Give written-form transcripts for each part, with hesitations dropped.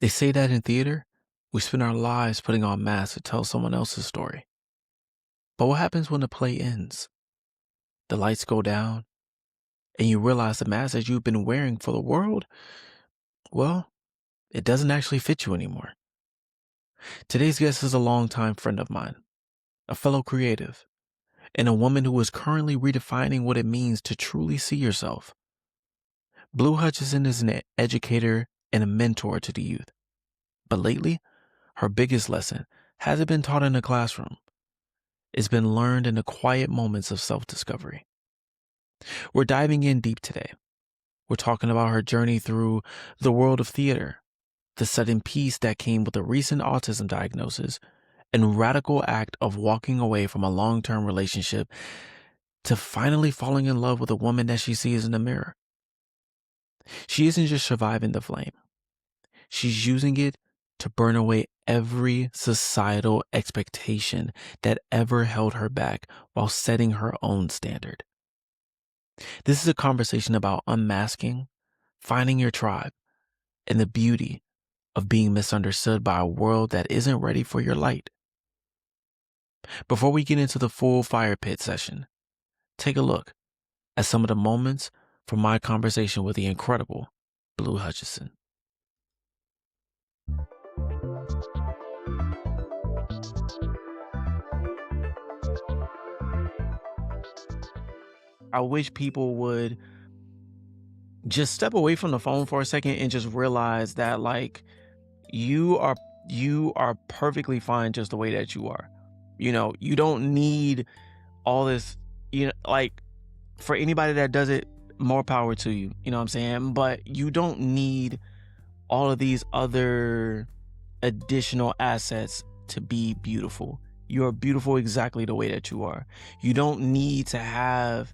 They say that in theater, we spend our lives putting on masks to tell someone else's story. But what happens when the play ends? The lights go down, and you realize the mask that you've been wearing for the world, well, it doesn't actually fit you anymore. Today's guest is a longtime friend of mine, a fellow creative, and a woman who is currently redefining what it means to truly see yourself. Blue Hutchinson is an educator and a mentor to the youth. But lately, her biggest lesson hasn't been taught in a classroom. It's been learned in the quiet moments of self-discovery. We're diving in deep today. We're talking about her journey through the world of theater, the sudden peace that came with a recent autism diagnosis, and radical act of walking away from a long-term relationship to finally falling in love with a woman that she sees in the mirror. She isn't just surviving the flame. She's using it to burn away every societal expectation that ever held her back while setting her own standard. This is a conversation about unmasking, finding your tribe, and the beauty of being misunderstood by a world that isn't ready for your light. Before we get into the full fire pit session, take a look at some of the moments from my conversation with the incredible Blue Hutchinson. I wish people would just step away from the phone for a second and just realize that like you are perfectly fine just the way that you are. You don't need all this, like for anybody that does it, more power to you. You know what I'm saying? But you don't need all of these other additional assets to be beautiful. You're beautiful exactly the way that you are. You don't need to have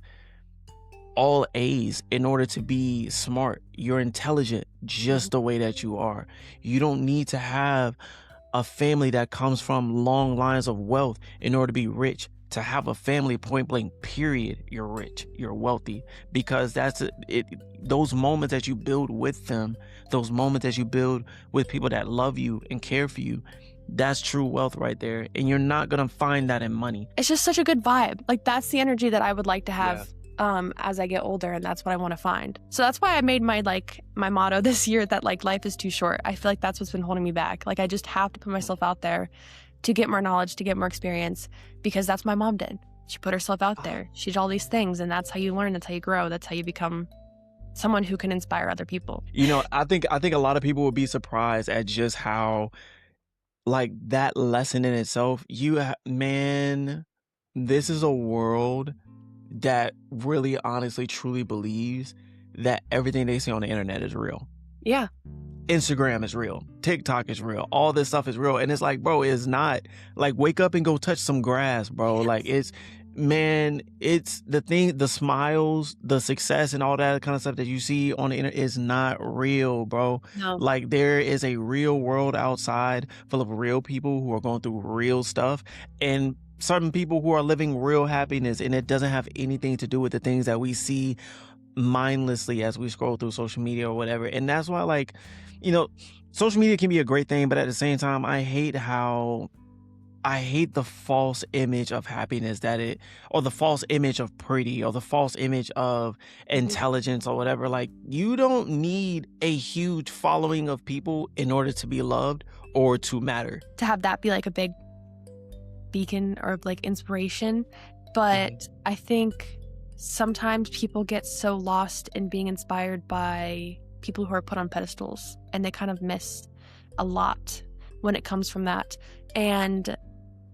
all A's in order to be smart. You're intelligent just the way that you are. You don't need to have a family that comes from long lines of wealth in order to be rich. To have a family, point blank, period, you're rich, you're wealthy, because that's it. Those moments that you build with them, those moments that you build with people that love you and care for you, that's true wealth right there. And you're not gonna find that in money. It's just such a good vibe. Like that's the energy that I would like to have as I get older, and that's what I want to find. So that's why I made my motto this year that like life is too short. I feel like that's what's been holding me back. Like I just have to put myself out there to get more knowledge, to get more experience, because that's what my mom did. She put herself out there. She did all these things, and that's how you learn, that's how you grow, that's how you become someone who can inspire other people. I think a lot of people would be surprised at just how like that lesson in itself, man, this is a world that really honestly truly believes that everything they see on the internet is real. Yeah. Instagram is real. TikTok is real. All this stuff is real. And it's like, bro, it's not. Like, wake up and go touch some grass, bro. Like, it's the thing, the smiles, the success and all that kind of stuff that you see on the internet is not real, bro. No. Like, there is a real world outside full of real people who are going through real stuff. And certain people who are living real happiness, and it doesn't have anything to do with the things that we see mindlessly as we scroll through social media or whatever. And that's why, like, social media can be a great thing, but at the same time, I hate the false image of happiness or the false image of pretty, or the false image of intelligence or whatever. Like, you don't need a huge following of people in order to be loved or to matter. To have that be like a big beacon or like inspiration. But I think sometimes people get so lost in being inspired by people who are put on pedestals, and they kind of miss a lot when it comes from that. And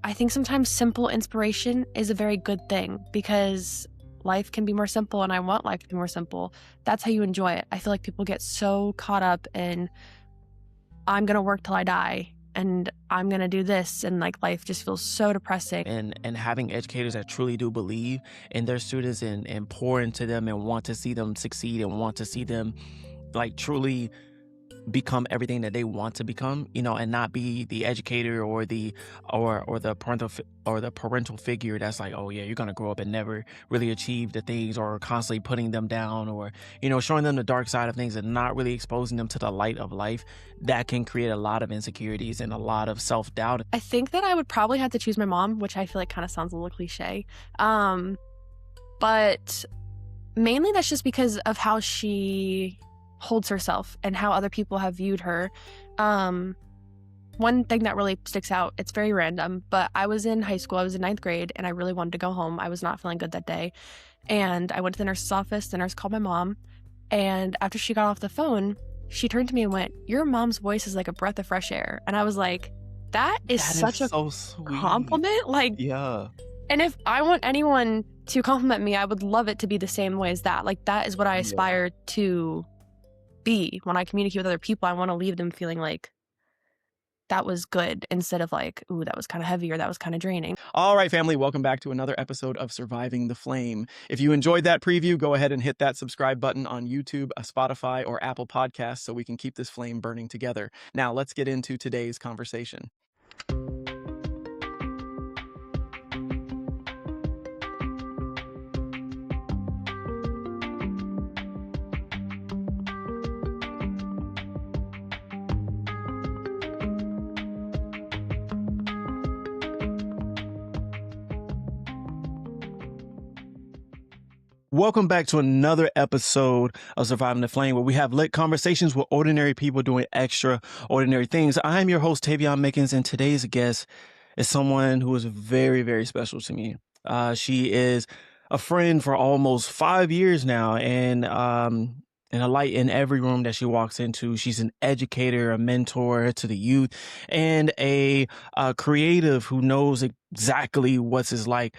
I think sometimes simple inspiration is a very good thing, because life can be more simple, and I want life to be more simple. That's how you enjoy it. I feel like people get so caught up in, I'm going to work till I die, and I'm going to do this, and like life just feels so depressing. And having educators that truly do believe in their students and pour into them and want to see them succeed and want to see them like truly become everything that they want to become, and not be the educator or the parental figure that's like, oh yeah, you're gonna grow up and never really achieve the things, or constantly putting them down, or showing them the dark side of things and not really exposing them to the light of life. That can create a lot of insecurities and a lot of self-doubt. I think that I would probably have to choose my mom, which I feel like kind of sounds a little cliche. But mainly that's just because of how she holds herself and how other people have viewed her. One thing that really sticks out, it's very random, but I was in high school, I was in 9th grade, and I really wanted to go home. I was not feeling good that day. And I went to the nurse's office, the nurse called my mom, and after she got off the phone, she turned to me and went, "Your mom's voice is like a breath of fresh air." And I was like, that is That is such a so sweet. compliment. Like, Yeah. and if I want anyone to compliment me, I would love it to be the same way as that. Like, that is what I Yeah. aspire to be. When I communicate with other people, I want to leave them feeling like that was good instead of like, ooh, that was kind of heavy or that was kind of draining. All right, family, welcome back to another episode of Surviving the Flame. If you enjoyed that preview, go ahead and hit that subscribe button on YouTube, Spotify, or Apple Podcasts so we can keep this flame burning together. Now, let's get into today's conversation. Welcome back to another episode of Surviving the Flame, where we have lit conversations with ordinary people doing extraordinary things. I'm your host, Taveion Mickens, and today's guest is someone who is very, very special to me. She is a friend for almost 5 years now, and a light in every room that she walks into. She's an educator, a mentor to the youth, and a creative who knows exactly what it's like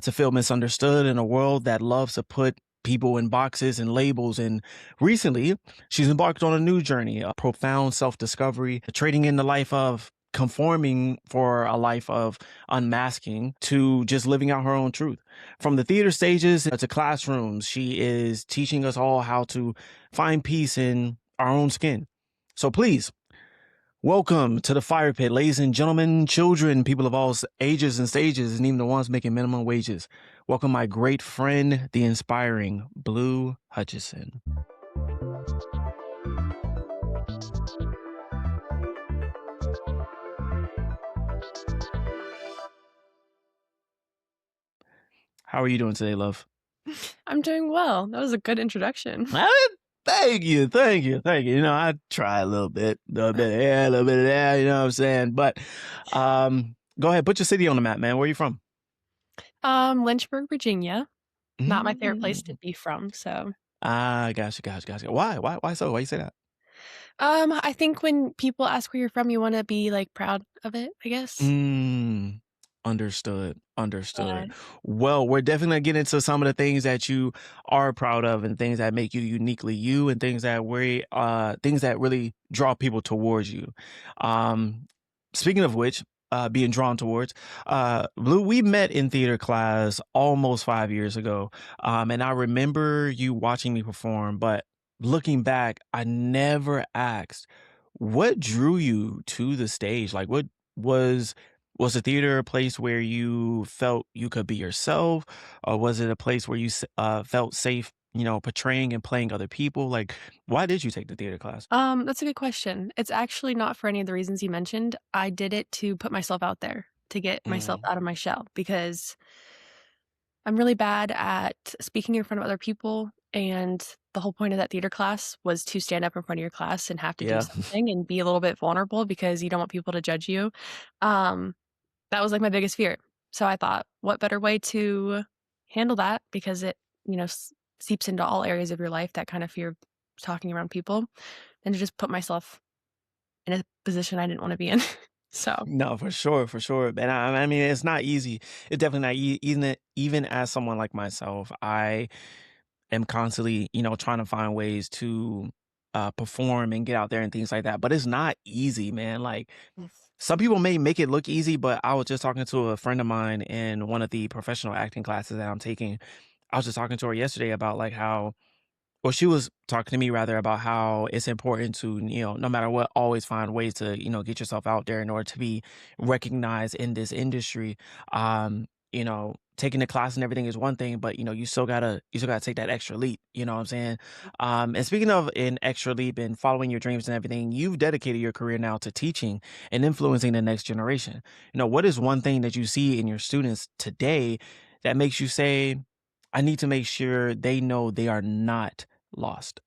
to feel misunderstood in a world that loves to put people in boxes and labels. And recently, she's embarked on a new journey, a profound self-discovery, trading in the life of conforming for a life of unmasking to just living out her own truth. From the theater stages to classrooms, she is teaching us all how to find peace in our own skin. So please, welcome to the fire pit, ladies and gentlemen, children, people of all ages and stages, and even the ones making minimum wages. Welcome my great friend, the inspiring Blue Hutchinson. How are you doing today, love? I'm doing well. That was a good introduction. Thank you. I try a little bit of here, a little bit of there, you know what I'm saying? But go ahead, put your city on the map, man. Where are you from? Lynchburg, Virginia. Not my favorite place to be from, so. Gotcha. Why so? Why you say that? I think when people ask where you're from, you want to be like proud of it, I guess. Understood. Yeah. Well, we're definitely gonna get into some of the things that you are proud of and things that make you uniquely you, and things that really draw people towards you. Speaking of which, being drawn towards, Blue, we met in theater class almost 5 years ago. And I remember you watching me perform, but looking back, I never asked what drew you to the stage. Like, what was the theater a place where you felt you could be yourself, or was it a place where you felt safe, portraying and playing other people? Like, why did you take the theater class? That's a good question. It's actually not for any of the reasons you mentioned. I did it to put myself out there, to get myself out of my shell, because I'm really bad at speaking in front of other people. And the whole point of that theater class was to stand up in front of your class and have to Yeah. do something and be a little bit vulnerable because you don't want people to judge you. That was like my biggest fear. So I thought, what better way to handle that? Because it, seeps into all areas of your life, that kind of fear of talking around people, than to just put myself in a position I didn't want to be in. So. No, for sure. And I mean, it's not easy. It's definitely not even as someone like myself, I am constantly, trying to find ways to perform and get out there and things like that. But it's not easy, man. Like, some people may make it look easy, but I was just talking to a friend of mine in one of the professional acting classes that I'm taking. I was just talking to her yesterday about like how well, she was talking to me rather about how it's important to, no matter what, always find ways to, get yourself out there in order to be recognized in this industry. Taking the class and everything is one thing, but you still gotta take that extra leap. You know what I'm saying? And speaking of an extra leap and following your dreams and everything, you've dedicated your career now to teaching and influencing the next generation. What is one thing that you see in your students today that makes you say, I need to make sure they know they are not lost?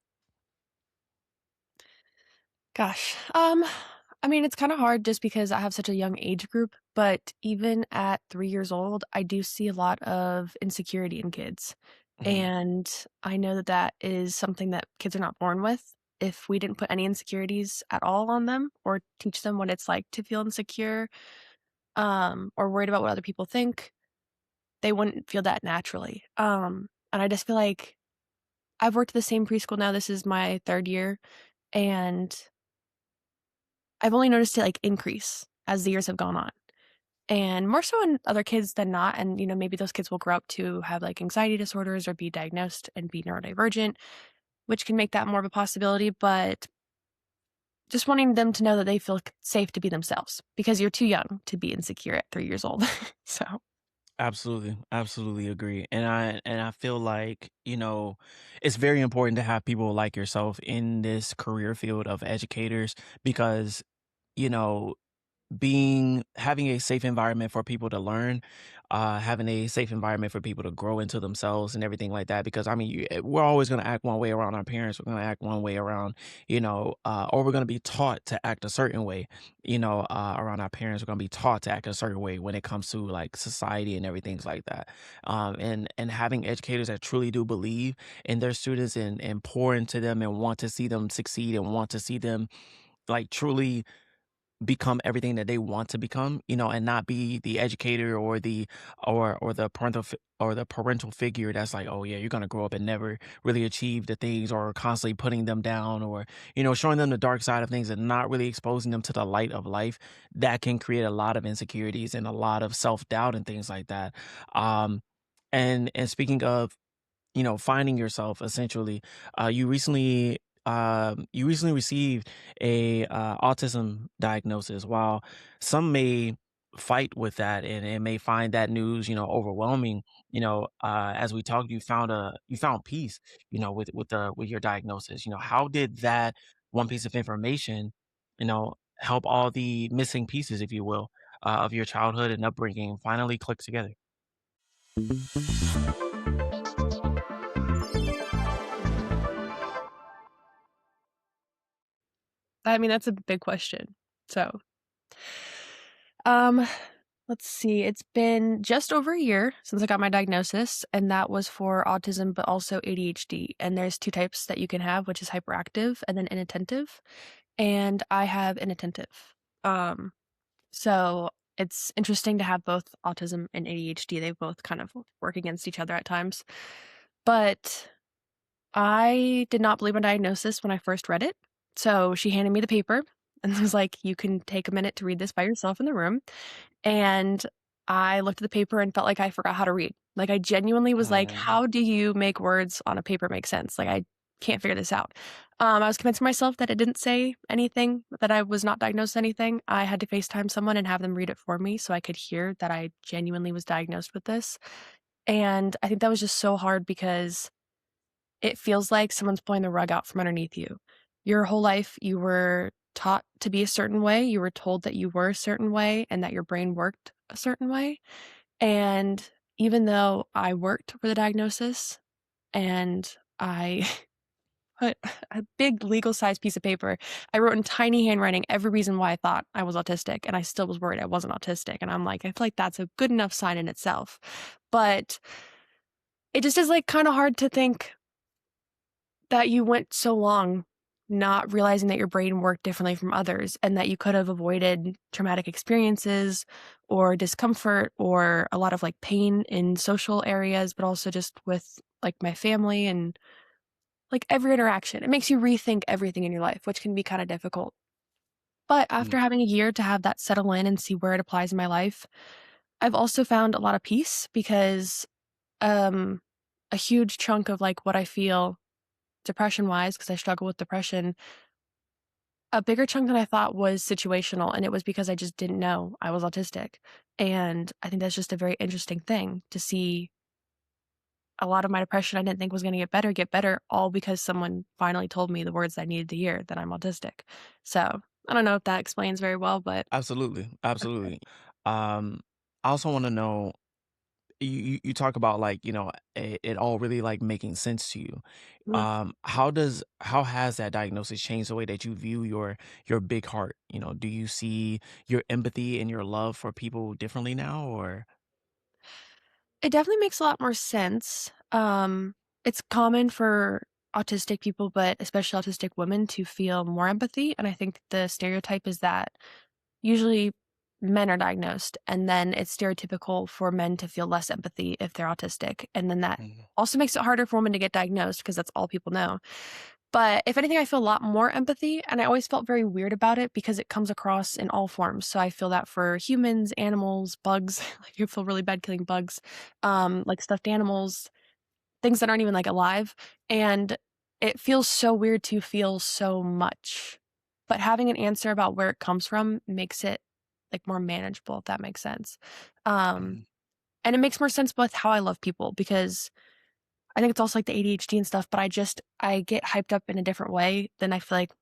Gosh. I mean, it's kind of hard just because I have such a young age group, but even at 3 years old, I do see a lot of insecurity in kids. Mhm. And I know that that is something that kids are not born with. If we didn't put any insecurities at all on them or teach them what it's like to feel insecure, or worried about what other people think, they wouldn't feel that naturally. And I just feel like I've worked at the same preschool now. This is my third year, and I've only noticed it, like, increase as the years have gone on, and more so in other kids than not, and, maybe those kids will grow up to have, like, anxiety disorders or be diagnosed and be neurodivergent, which can make that more of a possibility, but just wanting them to know that they feel safe to be themselves because you're too young to be insecure at 3 years old. So Absolutely, absolutely agree. And I feel like, it's very important to have people like yourself in this career field of educators because, you know, having a safe environment for people to learn, having a safe environment for people to grow into themselves and everything like that. Because I mean, we're always going to act one way around our parents. We're going to act one way around, or we're going to be taught to act a certain way, around our parents. We're going to be taught to act a certain way when it comes to like society and everything like that. And having educators that truly do believe in their students and pour into them and want to see them succeed and want to see them like truly become everything that they want to become, and not be the educator or the parental figure that's like, oh yeah, you're gonna grow up and never really achieve the things, or constantly putting them down, or showing them the dark side of things and not really exposing them to the light of life. That can create a lot of insecurities and a lot of self doubt and things like that. And speaking of finding yourself essentially. You recently received a autism diagnosis. While some may fight with that and may find that news, overwhelming, as we talked, you found peace, with your diagnosis. How did that one piece of information, help all the missing pieces, if you will, of your childhood and upbringing finally click together? I mean, that's a big question. So, um, let's see. It's been just over a year since I got my diagnosis, and that was for autism, but also ADHD. And there's two types that you can have, which is hyperactive and then inattentive. And I have inattentive. Um, so it's interesting to have both autism and ADHD. They both kind of work against each other at times. But I did not believe my diagnosis when I first read it. So she handed me the paper and was like, "You can take a minute to read this by yourself in the room." And I looked at the paper and felt like I forgot how to read. Like, I genuinely was like, Um, "How do you make words on a paper make sense? Like, I can't figure this out." I was convincing myself that it didn't say anything, that I was not diagnosed with anything. I had to FaceTime someone and have them read it for me so I could hear that I genuinely was diagnosed with this. And I think that was just so hard because it feels like someone's pulling the rug out from underneath you. Your whole life, you were taught to be a certain way. You were told that you were a certain way and that your brain worked a certain way. And even though I worked for the diagnosis and I put a big legal size piece of paper, I wrote in tiny handwriting every reason why I thought I was autistic. And I still was worried I wasn't autistic. And I'm like, I feel like that's a good enough sign in itself. But it just is like kind of hard to think that you went so long not realizing that your brain worked differently from others and that you could have avoided traumatic experiences or discomfort or a lot of like pain in social areas, but also just with like my family and like every interaction. It makes you rethink everything in your life, which can be kind of difficult. But mm, after having a year to have that settle in and see where it applies in my life, I've also found a lot of peace because um a huge chunk of like what I feel depression-wise, because I struggle with depression, a bigger chunk than I thought was situational, and it was because I just didn't know I was autistic. And I think that's just a very interesting thing to see a lot of my depression I didn't think was gonna get better, all because someone finally told me the words I needed to hear, that I'm autistic. So, I don't know if that explains very well, but Absolutely, absolutely. Um, I also want to know, you talk about, like, it all really, like, making sense to you. mhm. How has that diagnosis changed the way that you view your big heart? Do you see your empathy and your love for people differently now, or? It definitely makes a lot more sense. It's common for autistic people, but especially autistic women, to feel more empathy, and I think the stereotype is that usually men are diagnosed, and then it's stereotypical for men to feel less empathy if they're autistic, and then that Mhm. also makes it harder for women to get diagnosed because that's all people know. But if anything, I feel a lot more empathy, and I always felt very weird about it because it comes across in all forms. So I feel that for humans, animals, bugs. Like you feel really bad killing bugs, like stuffed animals, things that aren't even like alive. And it feels so weird to feel so much. But having an answer about where it comes from makes it like more manageable, if that makes sense. Um, Mhm. and it makes more sense with how I love people because I think it's also like the ADHD and stuff, but I get hyped up in a different way than I feel like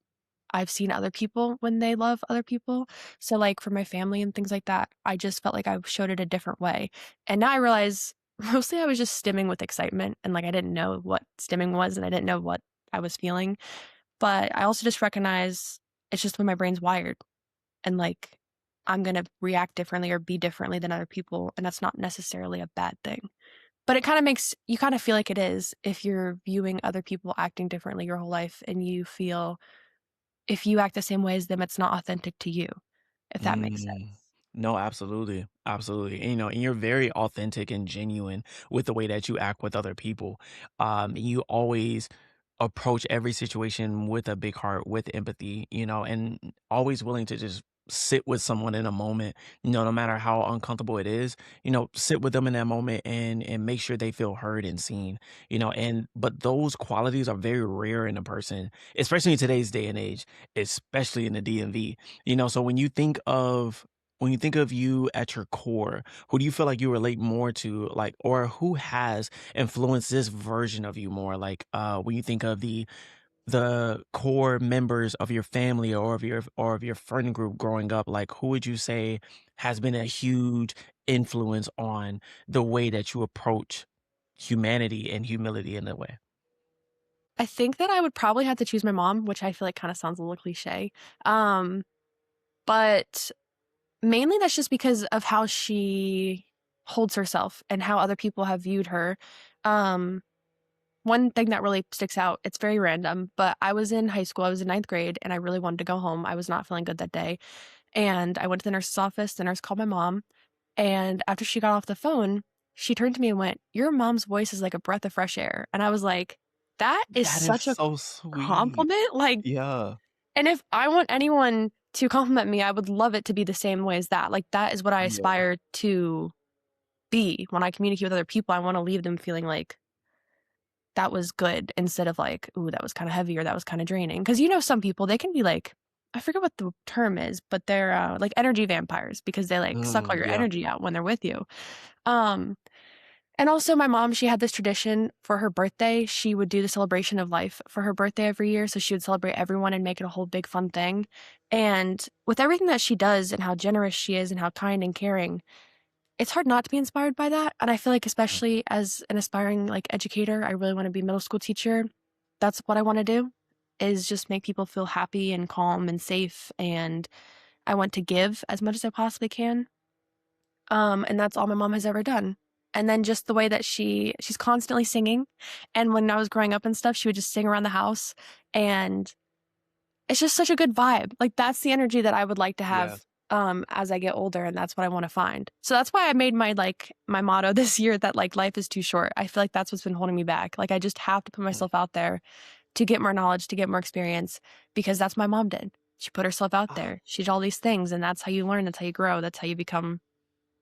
I've seen other people when they love other people. So, like, for my family and things like that, I just felt like I showed it a different way. And now I realize mostly I was just stimming with excitement and, like, I didn't know what stimming was and I didn't know what I was feeling. But I also just recognize it's just the way my brain's wired and, like, I'm gonna react differently or be differently than other people, and that's not necessarily a bad thing. But it kinda makes you kinda feel like it is if you're viewing other people acting differently your whole life and you feel if you act the same way as them, it's not authentic to you, if that makes Mm. sense. No, absolutely, absolutely. And you're very authentic and genuine with the way that you act with other people. And you always approach every situation with a big heart, with empathy, and always willing to just sit with someone in a moment, no matter how uncomfortable it is, sit with them in that moment and make sure they feel heard and seen, and but those qualities are very rare in a person, especially in today's day and age, especially in the DMV. So when you think of you at your core, who do you feel like you relate more to, like, or who has influenced this version of you more? Like, when you think of the core members of your family or of your friend group growing up, like, who would you say has been a huge influence on the way that you approach humanity and humility in a way? I think that I would probably have to choose my mom, which I feel like kinda sounds a little cliche, um, but mainly that's just because of how she holds herself and how other people have viewed her. Um, One thing that really sticks out, it's very random, but I was in high school, I was in ninth grade, and I really wanted to go home, I was not feeling good that day, and I went to the nurse's office, the nurse called my mom, and after she got off the phone, she turned to me and went, "Your mom's voice is like a breath of fresh air." And I was like, "That is That is such a so sweet. compliment." Like, Yeah. and if I want anyone to compliment me, I would love it to be the same way as that. Like, that is what I Yeah. aspire to be when I communicate with other people. I wanna leave them feeling like that was good instead of like, "Ooh, that was kinda heavy," or "That was kinda draining." Because some people, they can be like I forget what the term is, but they're, like energy vampires because they, like, suck all your Yeah. energy out when they're with you. Um, and also my mom, she had this tradition for her birthday, she would do the celebration of life for her birthday every year, so she would celebrate everyone and make it a whole big fun thing. And with everything that she does and how generous she is and how kind and caring, it's hard not to be inspired by that. And I feel like especially as an aspiring like educator, I really want to be a middle school teacher. That's what I want to do is just make people feel happy and calm and safe. And I want to give as much as I possibly can. And that's all my mom has ever done. And then just the way that she's constantly singing. And when I was growing up and stuff, she would just sing around the house. And it's just such a good vibe. Like, that's the energy that I would like to Yeah. have, as I get older, and that's what I wanna find. So that's why I made my motto this year that, like, life is too short. I feel like that's what's been holding me back. Like, I just have to put Mm. myself out there to get more knowledge, to get more experience, because that's what my mom did. She put herself out Ah, there. She did all these things, and that's how you learn, that's how you grow, that's how you become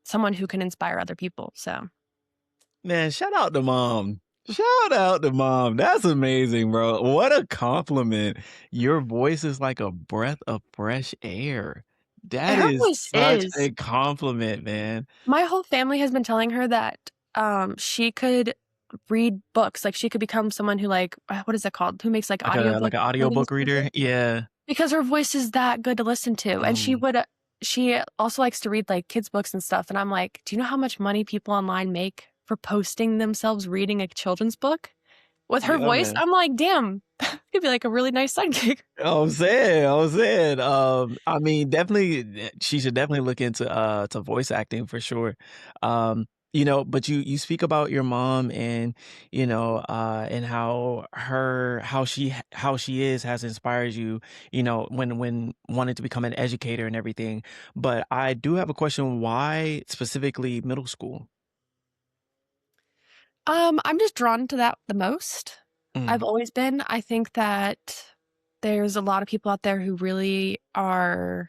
someone who can inspire other people, so man, shout out to mom. Shout out to mom. That's amazing, bro. What a compliment. Your voice is like a breath of fresh air. That Her is voice such is. a compliment, man. My whole family has been telling her that, she could read books, like, she could become someone who, like, what is it called? Who makes, like, Like audiobook an recordings audiobook and everything? reader? Yeah. Because her voice is that good to listen to, and Mm, she also likes to read, like, kids' books and stuff, and I'm like, "Do you know how much money people online make for posting themselves reading a children's book?" With her yeah, voice, man. I'm like, "Damn, could be, like, a really nice sidekick." I mean, definitely, she should definitely look into to voice acting for sure. But you speak about your mom and and how she is has inspired you, when wanting to become an educator and everything. But I do have a question: why specifically middle school? I'm just drawn to that the most. I've Mm, always been. I think that there's a lot of people out there who really are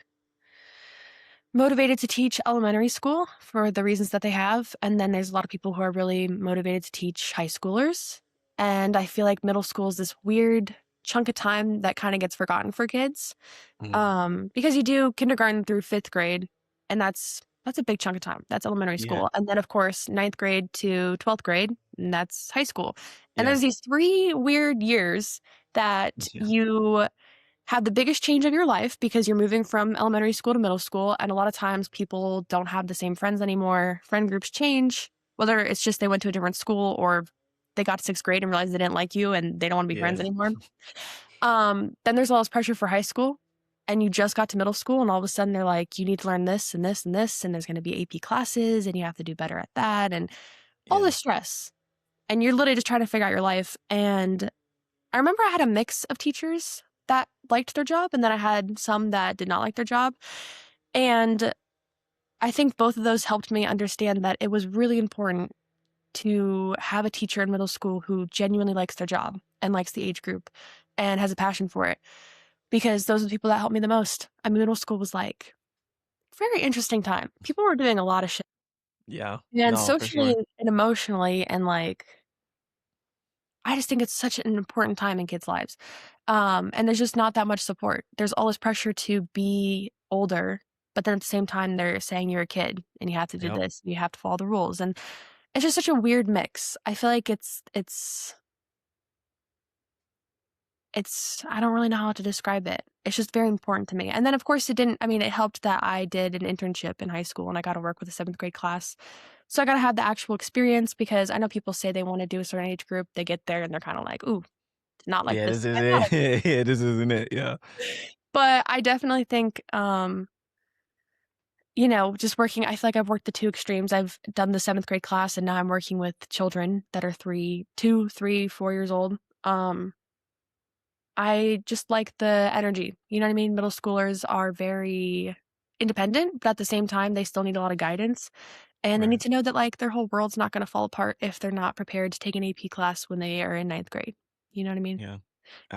motivated to teach elementary school for the reasons that they have, and then there's a lot of people who are really motivated to teach high schoolers, and I feel like middle school is this weird chunk of time that kinda gets forgotten for kids, mm, because you do kindergarten through 5th grade, and that's a big chunk of time. That's elementary yeah, school, and then, of course, 9th grade to 12th grade, and that's high school, and yeah, there's these 3 weird years that yeah, you have the biggest change of your life because you're moving from elementary school to middle school, and a lot of times people don't have the same friends anymore. Friend groups change, whether it's just they went to a different school or they got to 6th grade and realized they didn't like you and they don't wanna be friends yeah, anymore. Then there's all this pressure for high school, and you just got to middle school, and all of a sudden they're like, "You need to learn this and this and this, and there's gonna be AP classes, and you have to do better at that," and all yeah, this stress, and you're literally just trying to figure out your life, and I remember I had a mix of teachers that liked their job, and then I had some that did not like their job, and I think both of those helped me understand that it was really important to have a teacher in middle school who genuinely likes their job and likes the age group and has a passion for it, because those are the people that helped me the most. I mean, middle school was, like, very interesting time. People were doing a lot of shit, yeah. and No, for socially sure. and emotionally, and, like, I just think it's such an important time in kids' lives. And there's just not that much support. There's all this pressure to be older, but then at the same time, they're saying you're a kid and you have to do Yep. this, and you have to follow the rules. And it's just such a weird mix. I feel like it's I don't really know how to describe it. It's just very important to me. And then of course it helped that I did an internship in high school and I got to work with a 7th grade class. So I got to have the actual experience because I know people say they want to do a certain age group, they get there and they're kind of like, "Ooh, not like Yeah, this." this is it. Yeah, this isn't it. Yeah. But I definitely think, just working I feel like I've worked the 2 extremes. I've done the 7th grade class, and now I'm working with children that are 2, 3, 4 years old. I just like the energy, you know what I mean? Middle schoolers are very independent, but at the same time, they still need a lot of guidance, and they Right. need to know that, like, their whole world's not gonna fall apart if they're not prepared to take an AP class when they are in 9th grade. You know what I mean? Yeah.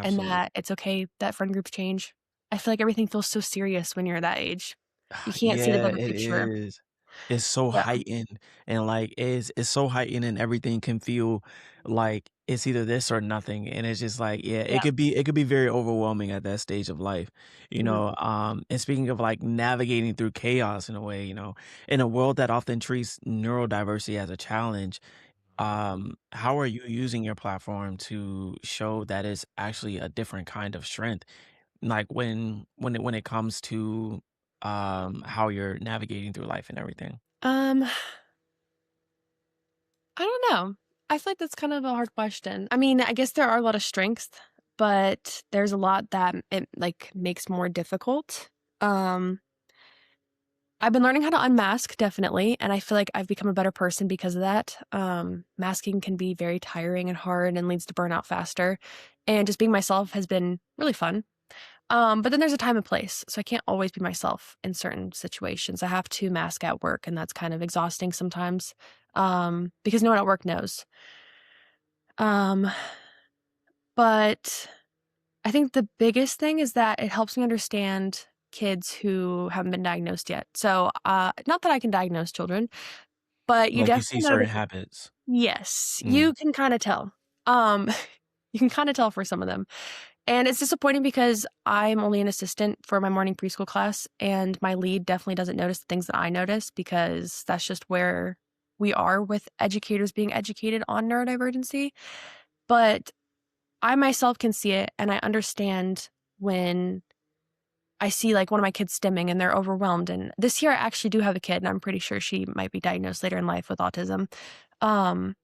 And Absolutely. that it's okay that friend groups change. I feel like everything feels so serious when you're that age. You can't see the Yeah, bigger it picture. is. It's so Yeah, heightened and like it's so heightened and everything can feel like it's either this or nothing. And it's just like, yeah, yeah. it could be very overwhelming at that stage of life. Mhm. And speaking of like navigating through chaos in a way, in a world that often treats neurodiversity as a challenge, how are you using your platform to show that it's actually a different kind of strength? Like when it comes to, how you're navigating through life and everything. Um, I don't know. I feel like that's kind of a hard question. I mean, I guess there are a lot of strengths, but there's a lot that it, like, makes more difficult. Um, I've been learning how to unmask, definitely, and I feel like I've become a better person because of that. Masking can be very tiring and hard and leads to burnout faster, and just being myself has been really fun. But then there's a time and place, so I can't always be myself in certain situations. I have to mask at work, and that's kind of exhausting sometimes, because no one at work knows. Um, but I think the biggest thing is that it helps me understand kids who haven't been diagnosed yet. So, not that I can diagnose children, but you Like you see definitely certain notice. habits. Yes, Mm. you can kinda tell. Um, you can kinda tell for some of them. And it's disappointing because I'm only an assistant for my morning preschool class, and my lead definitely doesn't notice the things that I notice because that's just where we are with educators being educated on neurodivergency. But I myself can see it, and I understand when I see, like, one of my kids stimming and they're overwhelmed, and this year I actually do have a kid, and I'm pretty sure she might be diagnosed later in life with autism. Um,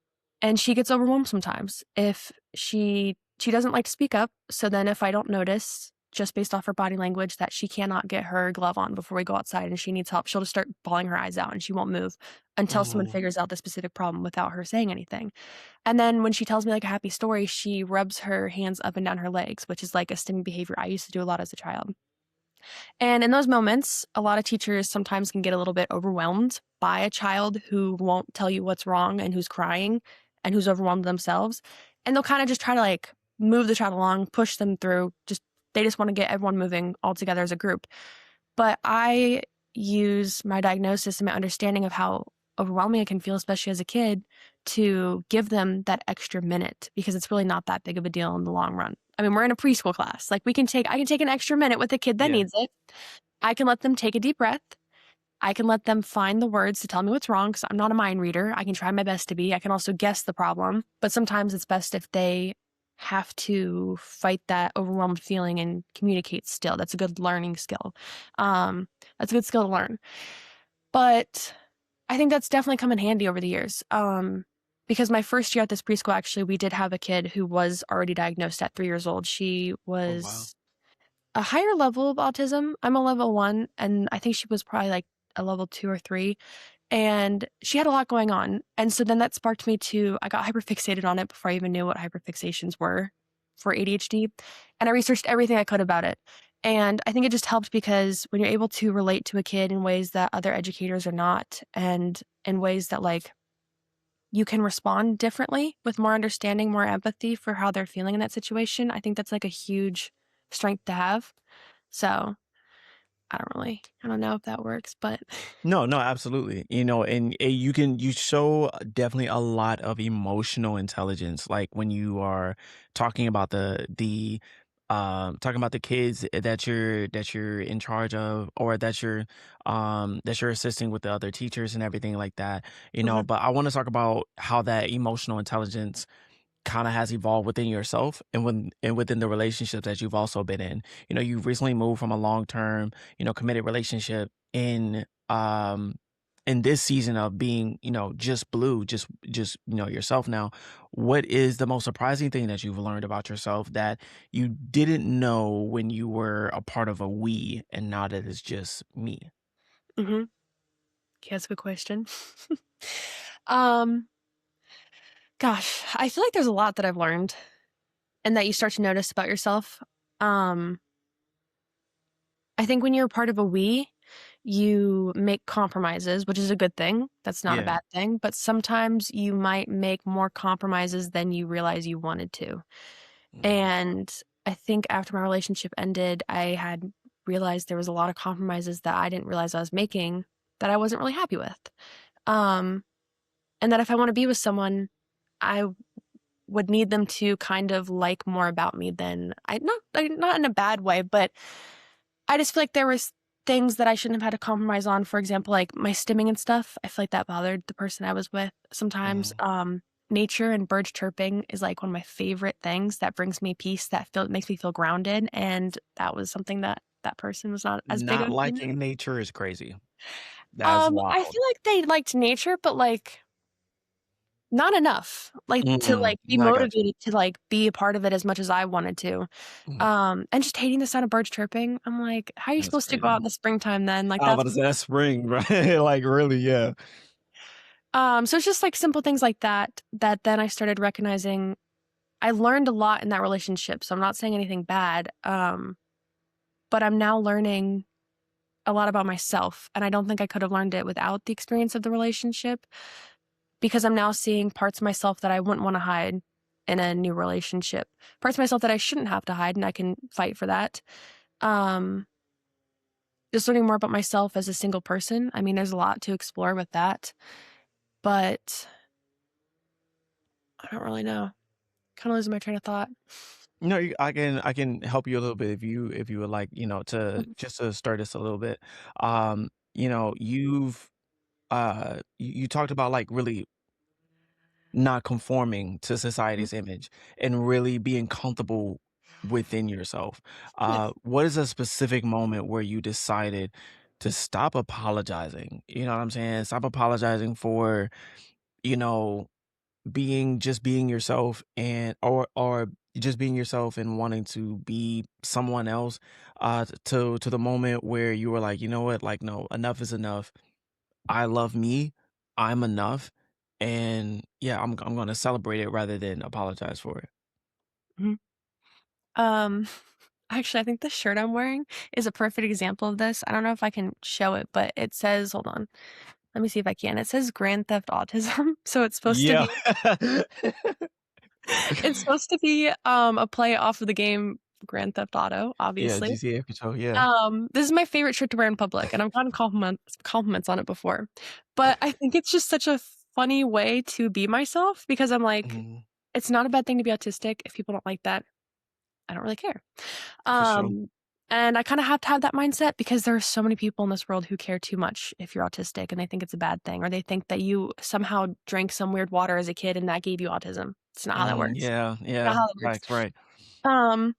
and she gets overwhelmed sometimes. If she doesn't like to speak up, so then if I don't notice, just based off her body language, that she cannot get her glove on before we go outside and she needs help, she'll just start bawling her eyes out and she won't move until someone Oh. figures out the specific problem without her saying anything. And then when she tells me, like, a happy story, she rubs her hands up and down her legs, which is, like, a stimming behavior I used to do a lot as a child. And in those moments, a lot of teachers sometimes can get a little bit overwhelmed by a child who won't tell you what's wrong and who's crying and who's overwhelmed themselves. And they'll kind of just try to, like, move the child along, push them through. They just want to get everyone moving all together as a group. But I use my diagnosis and my understanding of how overwhelming it can feel, especially as a kid, to give them that extra minute because it's really not that big of a deal in the long run. I mean, we're in a preschool class. Like, I can take an extra minute with a kid that Yeah. needs it. I can let them take a deep breath. I can let them find the words to tell me what's wrong because I'm not a mind reader. I can try my best to be. I can also guess the problem, but sometimes it's best if they have to fight that overwhelmed feeling and communicate still. That's a good learning skill. That's a good skill to learn. But I think that's definitely come in handy over the years. Because my first year at this preschool, actually, we did have a kid who was already diagnosed at 3 years old. She Oh, wow. was a higher level of autism. I'm a level 1, and I think she was probably, like, a level 2 or 3, and she had a lot going on, and so then that sparked me to I got hyperfixated on it before I even knew what hyperfixations were for ADHD, and I researched everything I could about it, and I think it just helped because when you're able to relate to a kid in ways that other educators are not, and in ways that, like, you can respond differently with more understanding, more empathy for how they're feeling in that situation, I think that's, like, a huge strength to have. So, I don't know if that works, but No, no, absolutely. And you show definitely a lot of emotional intelligence, like when you are talking about talking about the kids that you're in charge of, or that you're assisting with the other teachers and everything like that. Mhm, But I want to talk about how that emotional intelligence kind of has evolved within yourself and within the relationships that you've also been in. You've recently moved from a long-term, committed relationship in this season of being, just blue, just yourself now. What is the most surprising thing that you've learned about yourself that you didn't know when you were a part of a we and now that it's just me? mhm. Okay, that's a good question. Um, Gosh, I feel like there's a lot that I've learned and that you start to notice about yourself. Um, I think when you're part of a "we," you make compromises, which is a good thing. That's not a Yeah. bad thing, but sometimes you might make more compromises than you realize you wanted to. Mm. And I think after my relationship ended, I had realized there was a lot of compromises that I didn't realize I was making that I wasn't really happy with. Um, and that if I want to be with someone, I would need them to kind of like more about me than not in a bad way, but I just feel like there was things that I shouldn't have had to compromise on. For example, like my stimming and stuff. I feel like that bothered the person I was with sometimes. Mm. Nature and birds chirping is like one of my favorite things that brings me peace, makes me feel grounded. And that was something that that person was not as big of Not a fan of. liking nature is crazy. That's I wild. feel like they liked nature, but like not enough, like, to, Mm. like, be I got you. motivated to, like, be a part of it as much as I wanted to. Mm. And just hating the sound of birds chirping, I'm like, "How are you That's supposed to go crazy. out in the springtime then?" Like, I was that's about to say that's spring, right? Like, really, yeah. so it's just, like, simple things like that, that then I started recognizing I learned a lot in that relationship, so I'm not saying anything bad, but I'm now learning a lot about myself, and I don't think I could have learned it without the experience of the relationship. Because I'm now seeing parts of myself that I wouldn't wanna hide in a new relationship. Parts of myself that I shouldn't have to hide, and I can fight for that. Um, just learning more about myself as a single person. I mean, there's a lot to explore with that. but I don't really know. Kind of losing my train of thought. No, I can help you a little bit if you would like, to Mhm. just to start this a little bit. You've you talked about like really not conforming to Mhm. society's image and really being comfortable within yourself. Yeah. What is a specific moment where you decided to stop apologizing? You know what I'm saying? Stop apologizing for, you know, being yourself or just being yourself and wanting to be someone else to the moment where you were like, you know what, like no, enough is enough. I love me. I'm enough. And yeah, I'm going to celebrate it rather than apologize for it. Mhm. Um, actually, I think the shirt I'm wearing is a perfect example of this. I don't know if I can show it, but it says, hold on. Let me see if I can. It says Grand Theft Autism. So it's supposed to Yeah. be it's supposed to be a play off of the game Grand Theft Auto, Yeah, obviously. GTA Patrol, yeah. This is my favorite shirt to wear in public, and I've gotten compliments on it before. But I think it's just such a funny way to be myself because I'm like, Mhm. it's not a bad thing to be autistic. If people don't like that, I don't really care. For sure. Um, and I kind of have to have that mindset because there are so many people in this world who care too much if you're autistic and they think it's a bad thing or they think that you somehow drank some weird water as a kid and that gave you autism. It's not how that works. Yeah, Not yeah. how that works. Right, right. Um,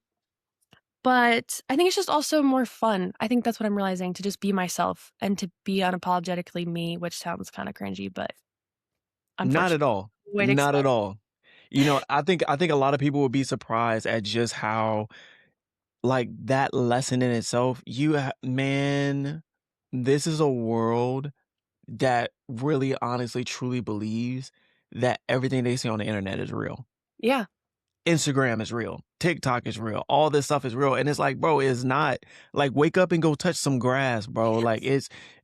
but I think it's just also more fun. I think that's what I'm realizing, to just be myself and to be unapologetically me, which sounds kind of cringy, but Not at unfortunately, all. way to Not at explain. all. I think a lot of people would be surprised at just how like that lesson in itself, man, this is a world that really honestly truly believes that everything they see on the internet is real. Yeah. Instagram is real. TikTok is real. All this stuff is real. And it's like, bro, it's not. Like, wake up and go touch some grass, bro. Like,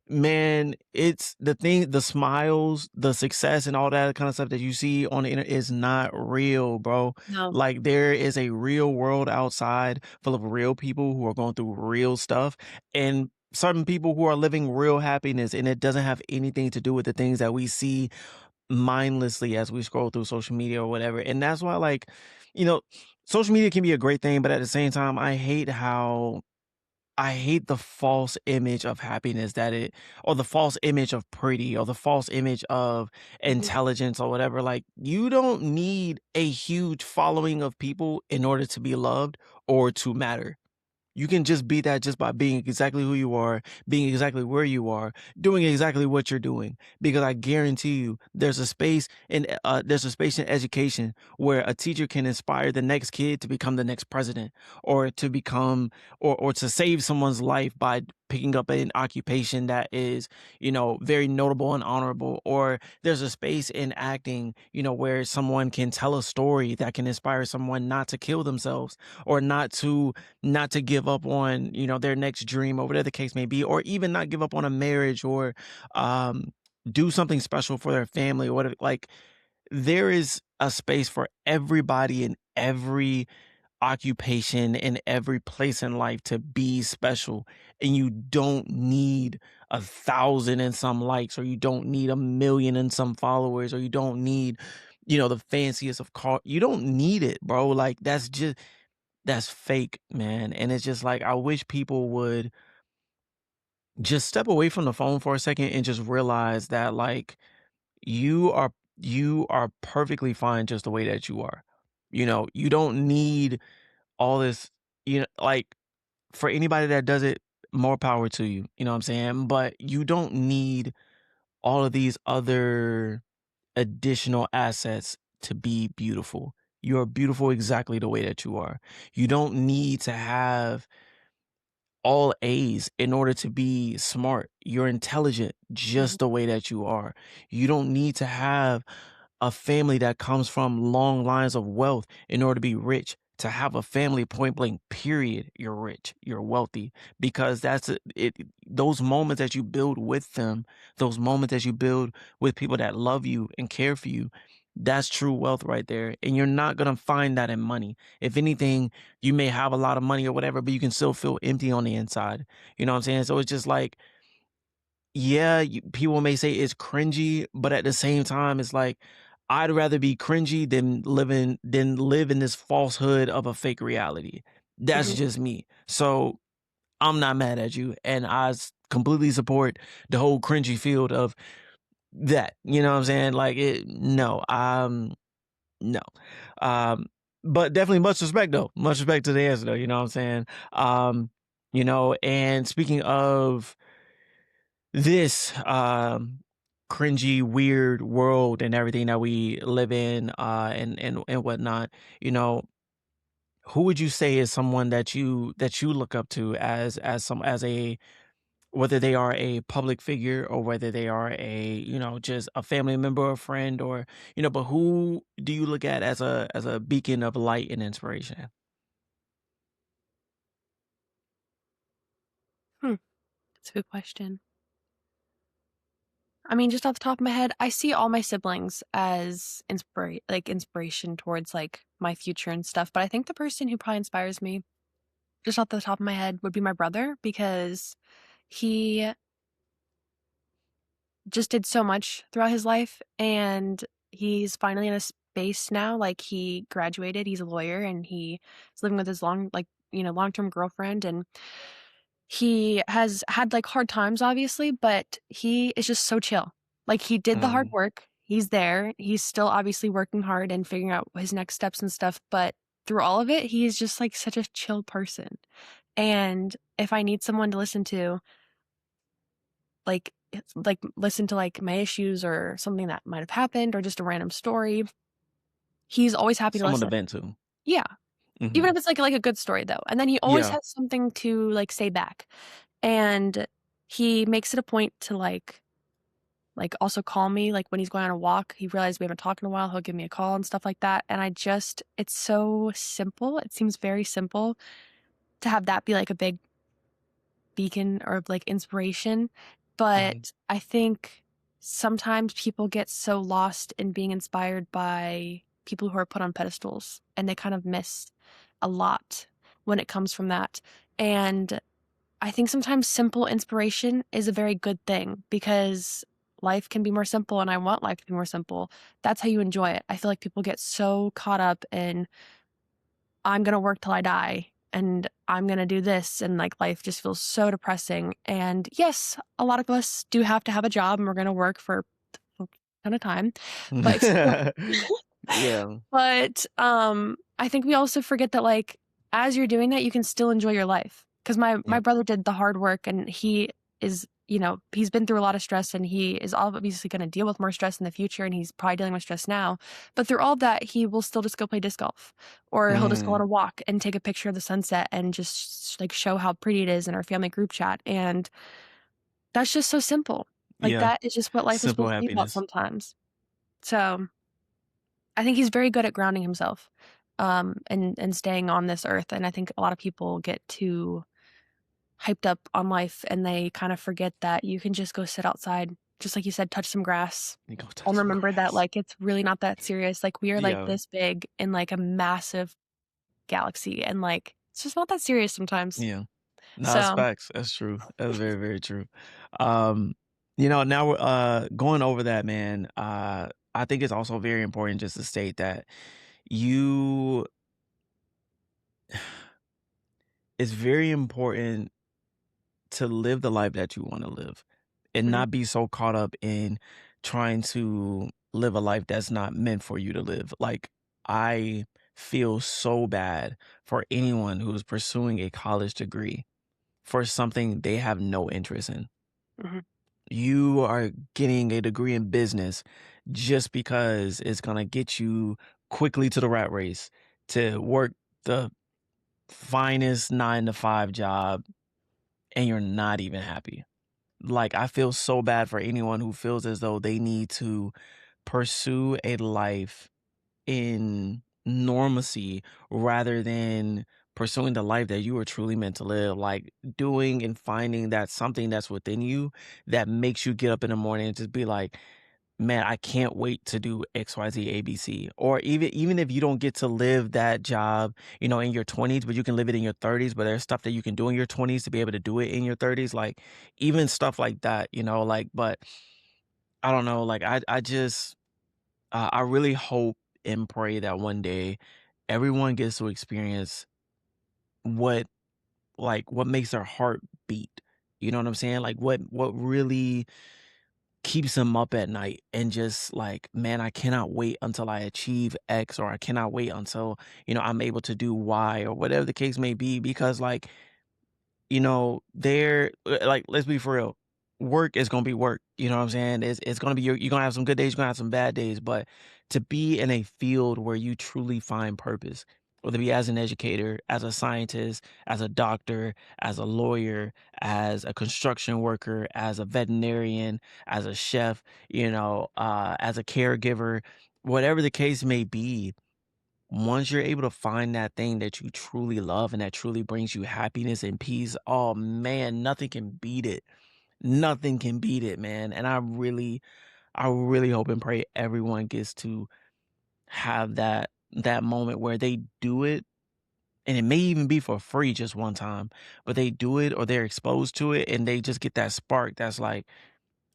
man, it's the smiles, the success, and all that kind of stuff that you see on the internet is not real, bro. No. Like, there is a real world outside full of real people who are going through real stuff. And certain people who are living real happiness, and it doesn't have anything to do with the things that we see mindlessly as we scroll through social media or whatever. And that's why, like, you know, social media can be a great thing, but at the same time, I hate the false image of happiness or the false image of pretty, or the false image of Mhm. intelligence or whatever. Like, you don't need a huge following of people in order to be loved or to matter. You can just be that just by being exactly who you are, being exactly where you are, doing exactly what you're doing. Because I guarantee you, there's a space in education where a teacher can inspire the next kid to become the next president, or to become, or to save someone's life by picking up an occupation that is, very notable and honorable. Or there's a space in acting, where someone can tell a story that can inspire someone not to kill themselves, or not to give up on, their next dream, or whatever the case may be, or even not give up on a marriage, or um do something special for their family, or whatever. Like, there is a space for everybody in every occupation, in every place in life, to be special. And you don't need 1,000 and some likes, or you don't need 1,000,000 and some followers, or you don't need, the fanciest of car. You don't need it, bro. Like, that's fake, man. And it's just like, I wish people would just step away from the phone for a second and just realize that, like, you are perfectly fine just the way that you are. You don't need all this, like, for anybody that does it, more power to you. You know what I'm saying? But you don't need all of these other additional assets to be beautiful. You're beautiful exactly the way that you are. You don't need to have all A's in order to be smart. You're intelligent Mhm. just the way that you are. You don't need to have a family that comes from long lines of wealth in order to be rich. To have a family, point blank, period, you're rich, you're wealthy, because those moments that you build with them, those moments that you build with people that love you and care for you, that's true wealth right there. And you're not gonna find that in money. If anything, you may have a lot of money or whatever, but you can still feel empty on the inside. You know what I'm saying? So it's just like, yeah, people may say it's cringy, but at the same time, it's like I'd rather be cringy than live in this falsehood of a fake reality. That's Mhm. just me. So I'm not mad at you, and completely support the whole cringy field of that. You know what I'm saying? Like it. No, no. Um, but definitely much respect though. Much respect to the answer though. You know what I'm saying? Um, and speaking of this cringy weird world and everything that we live in and whatnot, you know, who would you say is someone that you look up to as a whether they are a public figure or whether they are a just a family member or friend or but who do you look at as a beacon of light and inspiration? Hmm, that's a good question. I mean, just off the top of my head, I see all my siblings as inspiration towards, like, my future and stuff, but I think the person who probably inspires me, just off the top of my head, would be my brother because he just did so much throughout his life, and he's finally in a space now, like, he graduated, he's a lawyer, and he is living with his long-term girlfriend, and he has had, like, hard times, obviously, but he is just so chill. Like, he did the hard Mm. work, he's there, he's still obviously working hard and figuring out his next steps and stuff, but through all of it, he is just, like, such a chill person, and if I need someone to listen to, listen to, like, my issues or something that might have happened or just a random story, he's always happy to Someone to listen. vent to. Yeah, even Hmm. if it's, like, a good story, though, and then he always Yeah. has something to, like, say back, and he makes it a point to, also call me, like, when he's going on a walk, he realized we haven't talked in a while, he'll give me a call and stuff like that, and it's so simple, it seems very simple to have that be, like, a big beacon or, like, inspiration, Hmm. but I think sometimes people get so lost in being inspired by people who are put on pedestals, and they kind of miss a lot when it comes from that, and I think sometimes simple inspiration is a very good thing because life can be more simple, and I want life to be more simple. That's how you enjoy it. I feel like people get so caught up in, I'm gonna work till I die, and I'm gonna do this, and like life just feels so depressing. And yes, a lot of us do have to have a job, and we're gonna work for a ton of time, but still, Yeah. I think we also forget that, like, as you're doing that, you can still enjoy your life. Because my Yep. brother did the hard work, and he's been through a lot of stress, and he is obviously gonna deal with more stress in the future, and he's probably dealing with stress now. But through all of that, he will still just go play disc golf, or he'll just go on Mm. a walk and take a picture of the sunset and just, like, show how pretty it is in our family group chat, and that's just so simple. Like, Yeah. that is just what life is Simple supposed to be about happiness. sometimes. So I think he's very good at grounding himself, and staying on this earth, and I think a lot of people get too hyped up on life, and they kind of forget that you can just go sit outside, just like you said, touch some grass, You go touch and some remember that, grass. like, it's really not that serious, like, we are, like, Yeah. this big in, like, a massive galaxy, and, like, it's just not that serious sometimes. Yeah. No, that's So facts. That's true. That's very, very true. Um, now we're going over that, man. I think it's also very important just to state that you it's very important to live the life that you want to live and mhm, not be so caught up in trying to live a life that's not meant for you to live. Like I feel so bad for anyone who's pursuing a college degree for something they have no interest in. mhm, You are getting a degree in business just because it's going to get you quickly to the rat race to work the finest 9 to 5 job and you're not even happy. Like, I feel so bad for anyone who feels as though they need to pursue a life in normacy rather than pursuing the life that you are truly meant to live. Like, doing and finding that something that's within you that makes you get up in the morning and just be like, man, I can't wait to do XYZ ABC. Or even if you don't get to live that job, you know, in your 20s, but you can live it in your 30s, but there's stuff that you can do in your 20s to be able to do it in your 30s, like even stuff like that, you know, like, but I don't know, like I just I really hope and pray that one day everyone gets to experience what what makes their heart beat. You know what I'm saying? Like what really keeps them up at night and just like, man, I cannot wait until I achieve X, or I cannot wait until, you know, I'm able to do Y, or whatever the case may be. Because like, you know, like, let's be for real. Work is gonna be work. You know what I'm saying? It's gonna be you're gonna have some good days, you're gonna have some bad days. But to be in a field where you truly find purpose, whether it be as an educator, as a scientist, as a doctor, as a lawyer, as a construction worker, as a veterinarian, as a chef, you know, as a caregiver, whatever the case may be, once you're able to find that thing that you truly love and that truly brings you happiness and peace, oh man, nothing can beat it. Nothing can beat it, man. And I really hope and pray everyone gets to have that moment where they do it, and it may even be for free just one time, but they do it or they're exposed to it and they just get that spark that's like,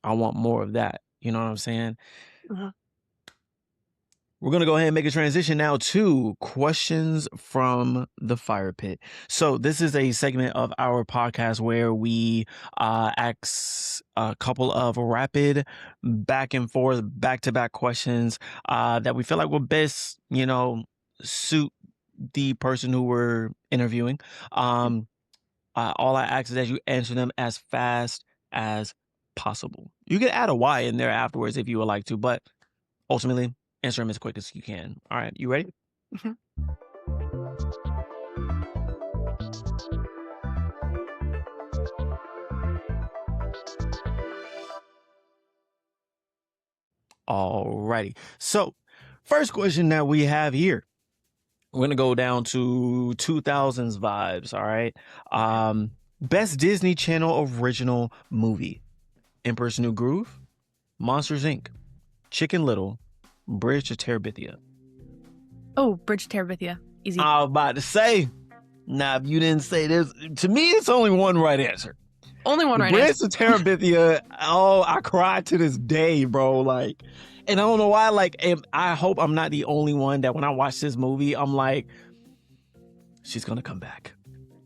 I want more of that. You know what I'm saying? Uh-huh. We're going to go ahead and make a transition now to questions from the fire pit. So this is a segment of our podcast where we ask a couple of rapid back and forth, back-to-back questions that we feel like will best, you know, suit the person who we're interviewing. All I ask is that you answer them as fast as possible. You can add a Y in there afterwards if you would like to, but ultimately, answer them as quick as you can. All right, you ready? Mhm. All righty. So, first question that we have here, we're going to go down to 2000s vibes. All right. Best Disney Channel original movie: Emperor's New Groove, Monsters Inc., Chicken Little, Bridge to Terabithia. Oh, Bridge to Terabithia. Easy. I was about to say, now if you didn't say this, to me, it's only one right answer. Only one right Bridge answer. to Terabithia, oh, I cried to this day, bro. Like, and I don't know why. Like, I hope I'm not the only one that when I watch this movie, I'm like, she's gonna come back,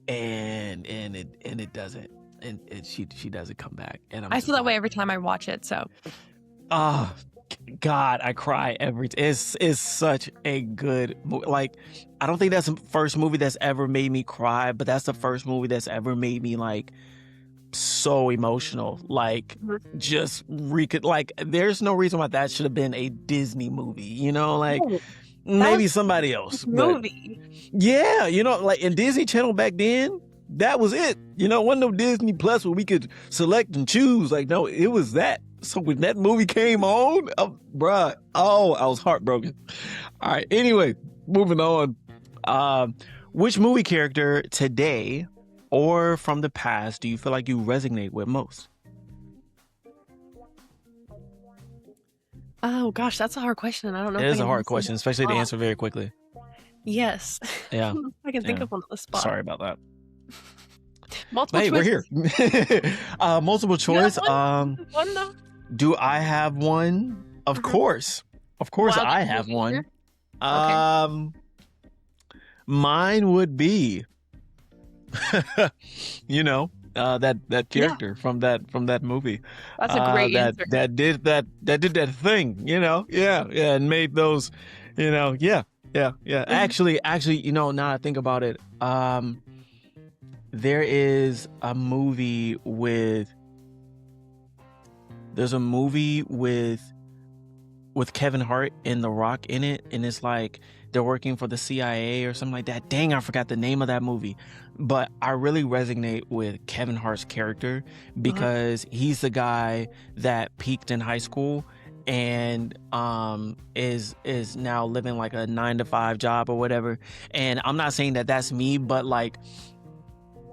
and it doesn't, and she doesn't come back, and I feel that way every time I watch it. So, oh God, I cry every. It's such a good movie. Like, I don't think that's the first movie that's ever made me cry, but that's the first movie that's ever made me like so emotional, like just like there's no reason why that should have been a Disney movie, you know, like No, maybe was somebody else, but movie. yeah, you know, like in Disney Channel back then, that was it, you know. Wasn't no Disney Plus where we could select and choose, like, no, it was that. So when that movie came on, bruh, oh, I was heartbroken. All right, anyway, moving on. Which movie character today or from the past do you feel like you resonate with most? Oh gosh, that's a hard question. I don't know. It if I is a can hard answer question, that. especially to answer very quickly. Yes. Yeah. I can think Yeah. of one on the spot. Sorry about that. Multiple Hey, choice. we're here. Multiple You have choice. one though. Do I have one? Of course. Of course Wild I Animal have one. Feature? Okay. Mine would be you know, that character from that movie. That's a great answer. That did that thing, you know. Yeah, and made those, you know, yeah. Actually, you know, now I think about it, there is a movie with Kevin Hart and The Rock in it, and it's like they're working for the CIA or something like that. Dang, I forgot the name of that movie. But I really resonate with Kevin Hart's character because he's the guy that peaked in high school and is now living like a 9-to-5 job or whatever. And I'm not saying that that's me, but like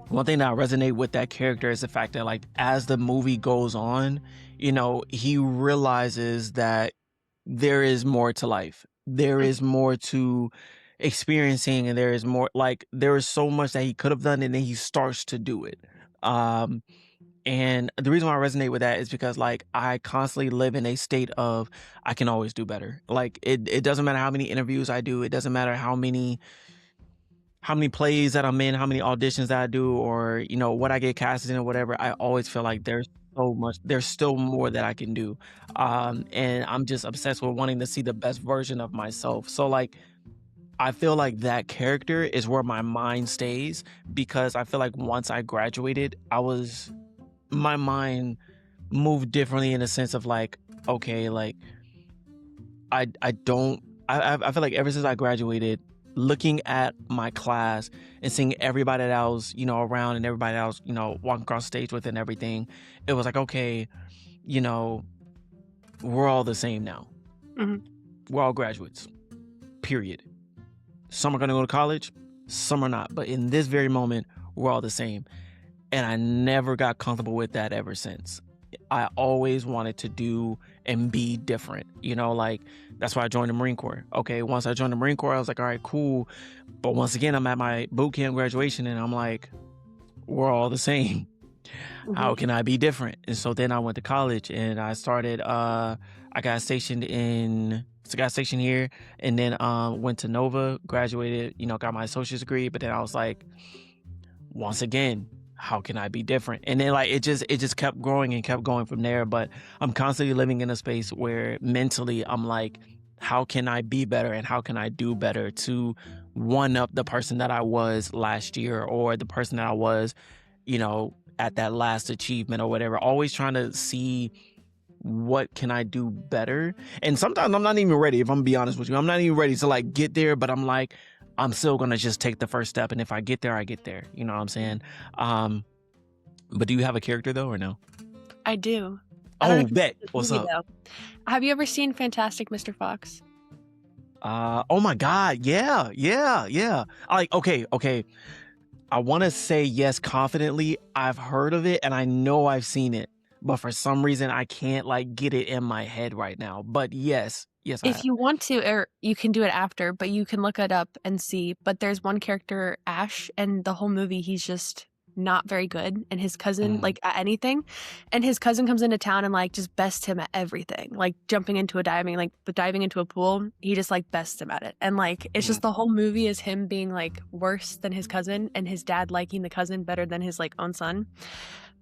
one thing that I resonate with that character is the fact that, like, as the movie goes on, you know, he realizes that there is more to life. There is more to experiencing, and there is more, like, there is so much that he could have done, and then he starts to do it. Um, and the reason why I resonate with that is because, like, I constantly live in a state of I can always do better. Like, it doesn't matter how many interviews I do, it doesn't matter how many plays that I'm in, how many auditions that I do, or, you know, what I get casted in or whatever. I always feel like there's still more that I can do. And I'm just obsessed with wanting to see the best version of myself. So, like, I feel like that character is where my mind stays, because I feel like once I graduated, my mind moved differently in the sense of, like, okay, like, I don't I feel like ever since I graduated, looking at my class and seeing everybody that I was, you know, around, and everybody that I was, you know, walking across stage with and everything, it was like, okay, you know, we're all the same now. Mhm. We're all graduates. Period. Some are gonna go to college, some are not. But in this very moment, we're all the same. And I never got comfortable with that ever since. I always wanted to do and be different, you know, like, that's why I joined the Marine Corps. Okay, once I joined the Marine Corps, I was like, all right, cool. But once again, I'm at my boot camp graduation, and I'm like, we're all the same. How Mhm. can I be different? And so then I went to college, and I started, I got stationed here, and then went to Nova, graduated, you know, got my associate's degree. But then I was like, once again, how can I be different? And then, like, it just kept growing and kept going from there. But I'm constantly living in a space where mentally I'm like, how can I be better, and how can I do better to one up the person that I was last year, or the person that I was, you know, at that last achievement or whatever. Always trying to see what can I do better. And sometimes I'm not even ready, if I'm gonna be honest with you. I'm not even ready to, like, get there, but I'm like, I'm still gonna just take the first step, and if I get there, I get there. You know what I'm saying? But do you have a character though, or no? I do. I don't know Oh, if you've bet. seen this What's movie, up? though. Have you ever seen Fantastic Mr. Fox? Oh my God. Yeah. Okay. I want to say yes confidently. I've heard of it, and I know I've seen it, but for some reason I can't, like, get it in my head right now. But yes, I If have. you want to, or you can do it after, but you can look it up and see. But there's one character, Ash, and the whole movie he's just not very good, and his cousin, Mhm. like, at anything, and his cousin comes into town and, like, just bests him at everything, like diving into a pool, he just, like, bests him at it. And, like, it's Mhm. just the whole movie is him being, like, worse than his cousin, and his dad liking the cousin better than his, like, own son.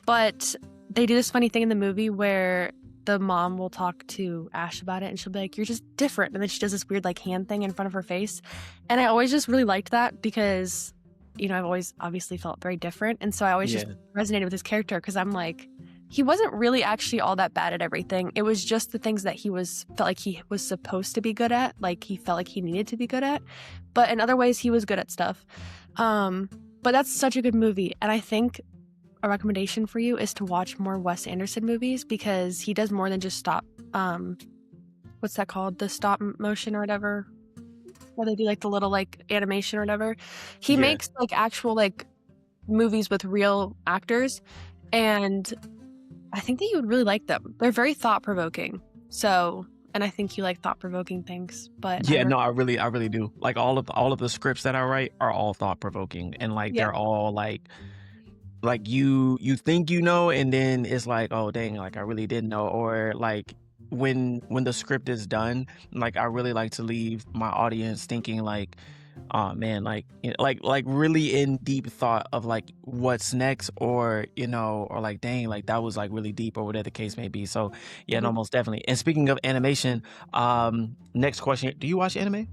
But they do this funny thing in the movie where the mom will talk to Ash about it, and she'll be like, you're just different. And then she does this weird, like, hand thing in front of her face. And I always just really liked that because, you know, I've always obviously felt very different. And so I always just Yeah. resonated with his character, because I'm like, he wasn't really actually all that bad at everything. It was just the things that felt like he was supposed to be good at, like he felt like he needed to be good at. But in other ways, he was good at stuff. But that's such a good movie. And I think a recommendation for you is to watch more Wes Anderson movies, because he does more than just stop, what's that called? The stop motion or whatever, where they do, like, the little, like, animation or whatever. He Yeah. makes, like, actual, like, movies with real actors, and I think that you would really like them. They're very thought-provoking. So, and I think you like thought-provoking things, but Yeah, no, I really do. Like, all of the scripts that I write are all thought provoking, and, like, yeah. they're all like you think, you know, and then it's like, oh dang, like, I really didn't know. Or, like, when the script is done, like, I really like to leave my audience thinking, like, oh man, like, you know, like really in deep thought of, like, what's next, or, you know, or, like, dang, like, that was, like, really deep, or whatever the case may be. So yeah, no, Mhm. most definitely. And speaking of animation, next question, do you watch anime?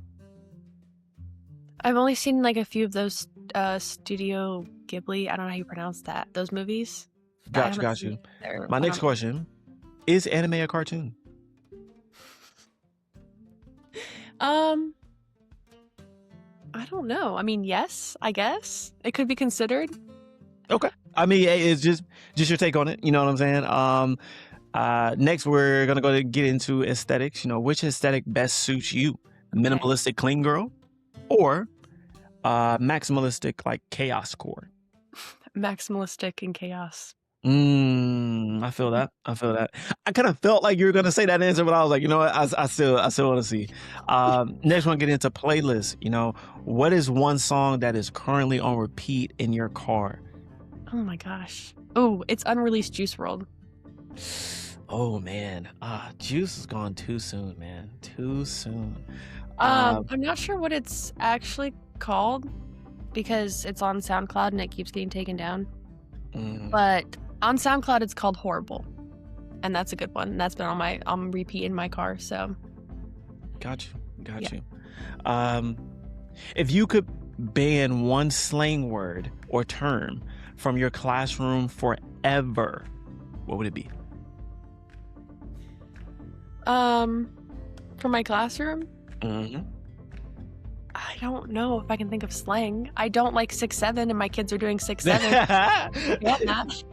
I've only seen, like, a few of those Studio Ghibli, I don't know how you pronounce that, those movies. I haven't Got seen you. their My one next on. question, is anime a cartoon? Um, I don't know. I mean, yes, I guess it could be considered. Okay. I mean, it's just your take on it. You know what I'm saying? Next we're gonna get into aesthetics. You know, which aesthetic best suits you? Okay. Minimalistic clean girl, or maximalistic, like, chaos core? Maximalistic and chaos. I feel that. I feel that. I kind of felt like you were gonna say that answer, but I was like, you know what? I still want to see. Next one, get into playlists. You know, what is one song that is currently on repeat in your car? Oh my gosh. Oh, it's unreleased Juice World. Oh man, Juice has gone too soon, man. Too soon. I'm not sure what it's actually called because it's on SoundCloud and it keeps getting taken down. mm, But on SoundCloud, it's called Horrible, and that's a good one. That's been on repeat in my car. So got you. Got yeah. you. If you could ban one slang word or term from your classroom forever, what would it be? For my classroom, hmm I don't know if I can think of slang. I don't like 6'7", and my kids are doing 6'7". Yeah, that.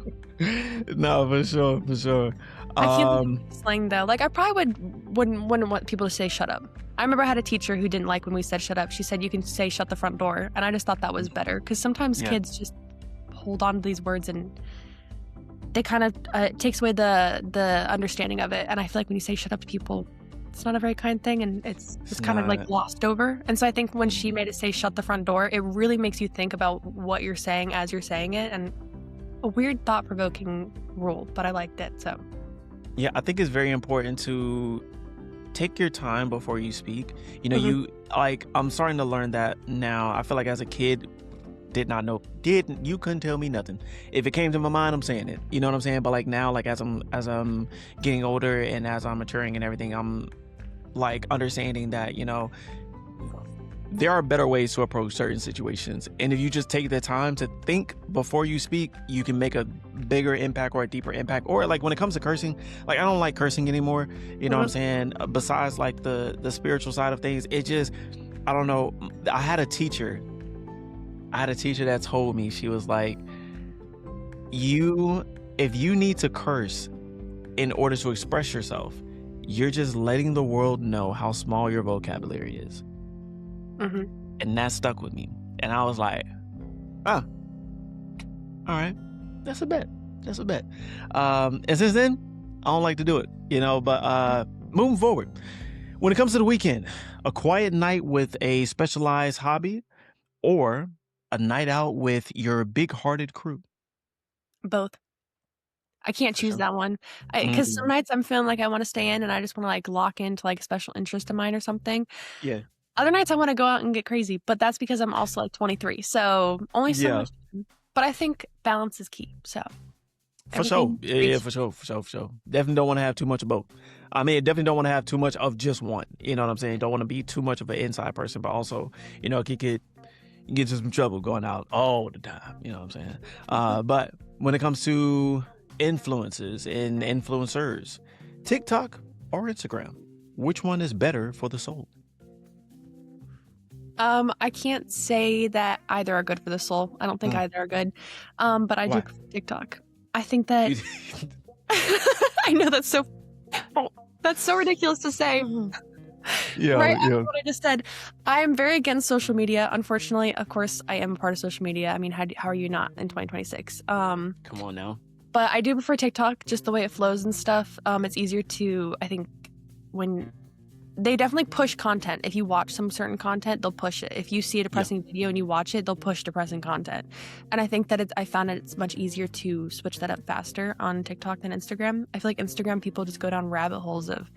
No, for sure, for sure. I feel like slang though. Like I probably wouldn't want people to say shut up. I remember I had a teacher who didn't like when we said shut up. She said you can say shut the front door, and I just thought that was better because sometimes Yeah. kids just hold on to these words and they kind of it takes away the understanding of it. And I feel like when you say shut up to people, it's not a very kind thing, and it's kind of like not. glossed over. And so I think when she made it say shut the front door, it really makes you think about what you're saying as you're saying it, and a weird thought-provoking rule, but I liked it. So Yeah, I think it's very important to take your time before you speak. You know, Mhm. I'm starting to learn that now. I feel like as a kid, you couldn't tell me nothing. If it came to my mind, I'm saying it. You know what I'm saying? But like now, like as I'm getting older and as I'm maturing and everything, I'm like understanding that, you know, there are better ways to approach certain situations. And if you just take the time to think before you speak, you can make a bigger impact or a deeper impact. Or like when it comes to cursing, like I don't like cursing anymore. You know what I'm saying? Besides like the spiritual side of things, it just, I don't know. I had a teacher that told me, she was like, if you need to curse in order to express yourself, you're just letting the world know how small your vocabulary is. Mhm. And that stuck with me. And I was like, oh, all right, that's a bet. And since then, I don't like to do it, you know, but moving forward, when it comes to the weekend, a quiet night with a specialized hobby or a night out with your big-hearted crew. Both. I can't For choose sure. that one. Because some Mm, nights I'm feeling like I want to stay in and I just want to like lock into like a special interest of mine or something. yeah. Other nights I want to go out and get crazy, but that's because I'm also like 23. So only so Yeah. much. But I think balance is key. So For sure. everything Yeah, stays- for sure. Definitely don't want to have too much of both. I mean, definitely don't want to have too much of just one. You know what I'm saying? Don't want to be too much of an inside person, but also, you know, you get into some trouble going out all the time. You know what I'm saying? But when it comes to influences and influencers, TikTok or Instagram, which one is better for the soul? I can't say that either are good for the soul. I don't think either are good. But I do Why? prefer TikTok. I think that I know that's so ridiculous to say. Yeah, Right yeah. after what I just said, I am very against social media. Unfortunately, of course, I am a part of social media. I mean, how are you not in 2026? Come on now. But I do prefer TikTok, just the way it flows and stuff. It's easier to, I think, when they definitely push content. If you watch some certain content, they'll push it. If you see a depressing video and you watch it, they'll push depressing content. And I think that I found that it's much easier to switch that up faster on TikTok than Instagram. I feel like Instagram people just go down rabbit holes of